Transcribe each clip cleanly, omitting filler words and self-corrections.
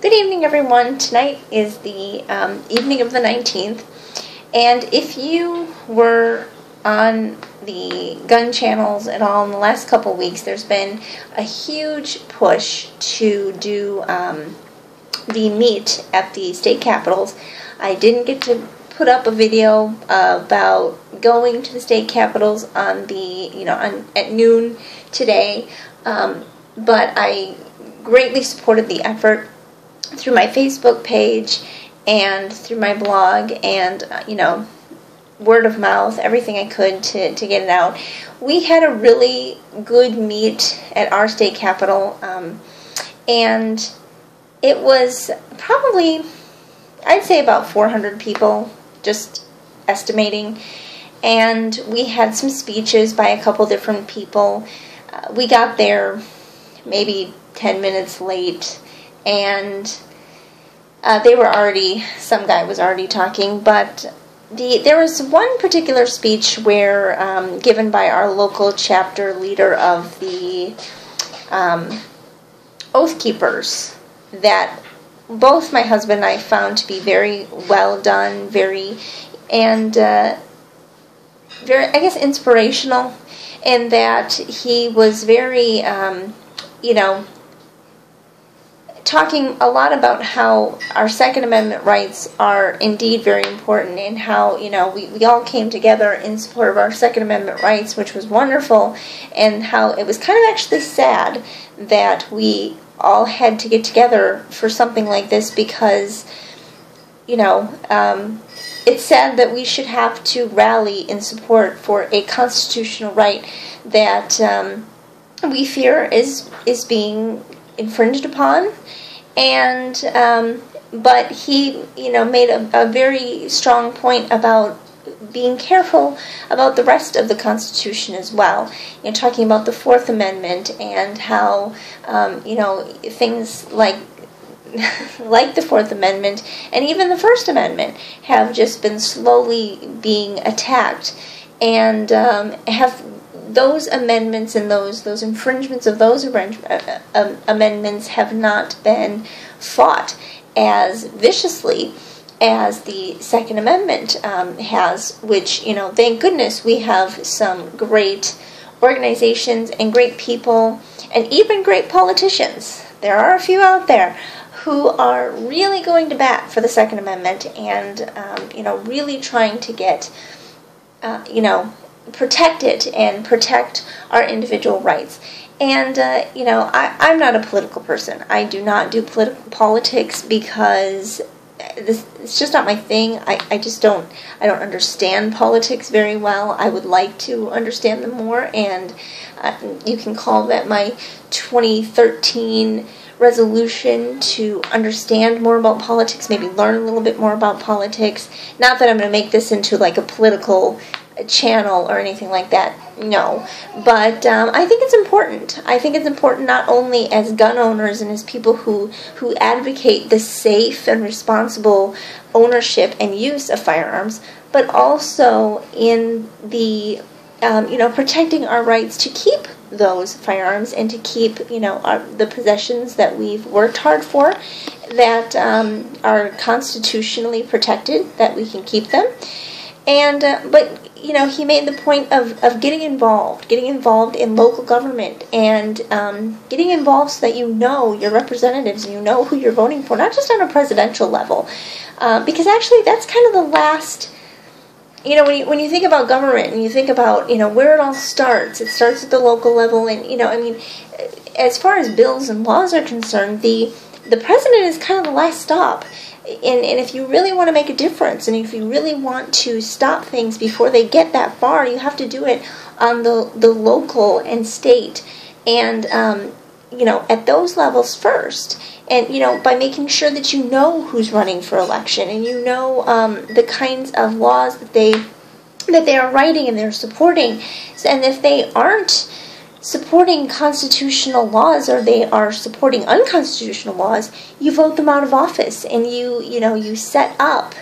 Good evening, everyone. Tonight is the evening of the 19th, and if you were on the gun channels at all in the last couple weeks, there's been a huge push to do the meet at the state capitals. I didn't get to put up a video about going to the state capitals on at noon today, but I greatly supported the effort through my Facebook page and through my blog and, word of mouth, everything I could to get it out. We had a really good meet at our state capitol, and it was probably, I'd say about 400 people, just estimating, and we had some speeches by a couple different people. We got there maybe 10 minutes late, and some guy was already talking, but there was one particular speech where, given by our local chapter leader of the Oath Keepers, that both my husband and I found to be very well done, very, I guess, inspirational, in that he was very, talking a lot about how our Second Amendment rights are indeed very important, and how, we all came together in support of our Second Amendment rights, which was wonderful, and how it was kind of actually sad that we all had to get together for something like this, because, it's sad that we should have to rally in support for a constitutional right that we fear is being infringed upon. And but he made a very strong point about being careful about the rest of the Constitution as well, talking about the Fourth Amendment and how things like the Fourth Amendment and even the First Amendment have just been slowly being attacked, and have those amendments and those infringements of those amendments have not been fought as viciously as the Second Amendment has, which, thank goodness we have some great organizations and great people and even great politicians. There are a few out there who are really going to bat for the Second Amendment and, really trying to get, protect it and protect our individual rights. And, I'm not a political person. I do not do politics because it's just not my thing. I don't understand politics very well. I would like to understand them more, and you can call that my 2013 resolution to understand more about politics, maybe learn a little bit more about politics. Not that I'm going to make this into like a political channel or anything like that, no, but I think it's important. I think it's important not only as gun owners and as people who advocate the safe and responsible ownership and use of firearms, but also in the protecting our rights to keep those firearms and to keep the possessions that we've worked hard for, that are constitutionally protected, that we can keep them. And but he made the point of getting involved in local government, and getting involved so that your representatives and who you're voting for, not just on a presidential level, because actually that's kind of the last. When you think about government and you think about where it all starts, it starts at the local level, and as far as bills and laws are concerned, the president is kind of the last stop. And if you really want to make a difference, and if you really want to stop things before they get that far, you have to do it on the local and state, and at those levels first. And by making sure that who's running for election, and the kinds of laws that they are writing and they're supporting. And if they aren't supporting constitutional laws, or they are supporting unconstitutional laws, you vote them out of office, and you set up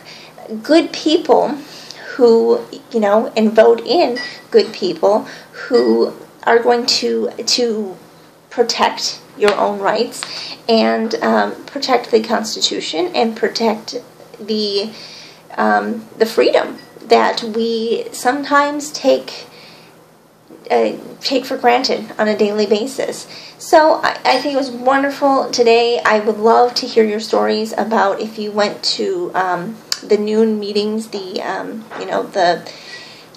good people who and vote in good people who are going to protect your own rights and protect the Constitution and protect the freedom that we sometimes take for granted on a daily basis. So I think it was wonderful today. I would love to hear your stories about if you went to the noon meetings, the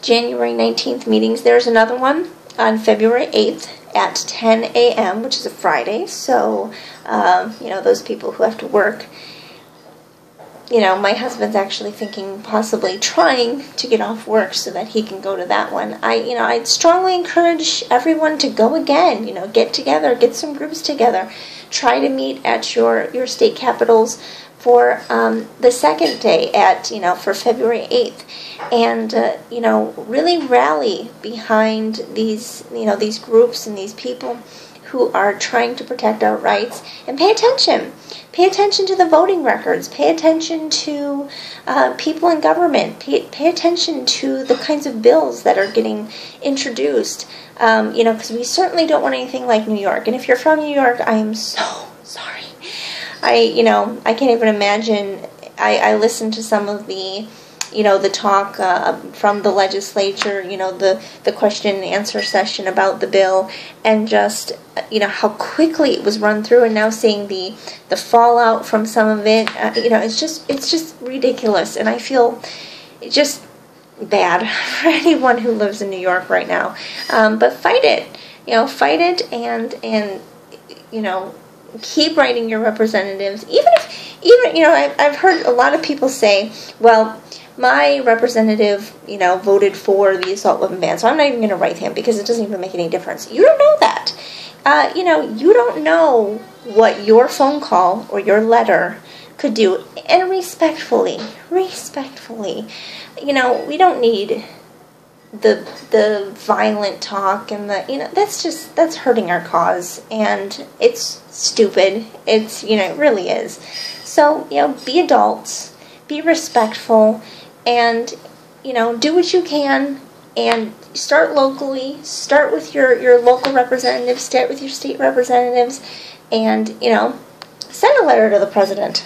January 19th meetings. There's another one on February 8th at 10 a.m., which is a Friday. So, those people who have to work, my husband's actually thinking possibly trying to get off work so that he can go to that one. I'd strongly encourage everyone to go again, get together, get some groups together. Try to meet at your state capitals for the second day for February 8th. And, really rally behind these groups and these people who are trying to protect our rights, and pay attention. Pay attention to the voting records. Pay attention to people in government. Pay attention to the kinds of bills that are getting introduced. Because we certainly don't want anything like New York. And if you're from New York, I am so sorry. I can't even imagine. I listened to some of the talk from the legislature, the question and answer session about the bill, and just, how quickly it was run through, and now seeing the fallout from some of it, it's just ridiculous, and I feel just bad for anyone who lives in New York right now. But fight it, and keep writing your representatives, even I've heard a lot of people say, well, my representative, voted for the assault weapon ban, so I'm not even going to write him because it doesn't even make any difference. You don't know that. You don't know what your phone call or your letter could do. And respectfully, we don't need the violent talk and that's hurting our cause, and it's stupid. It really is. So, be adults, be respectful, and do what you can, and start locally, start with your local representatives, start with your state representatives, and send a letter to the president.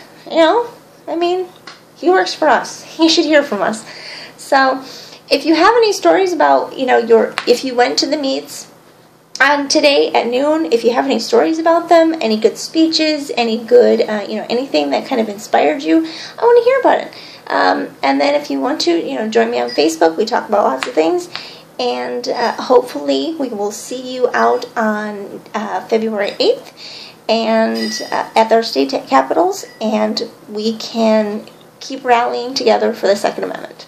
He works for us, he should hear from us. So if you have any stories about if you went to the meets today at noon, if you have any stories about them, any good speeches, any good anything that kind of inspired you, I want to hear about it. And then if you want to, join me on Facebook. We talk about lots of things. And hopefully we will see you out on February 8th and at our state capitals. And we can keep rallying together for the Second Amendment.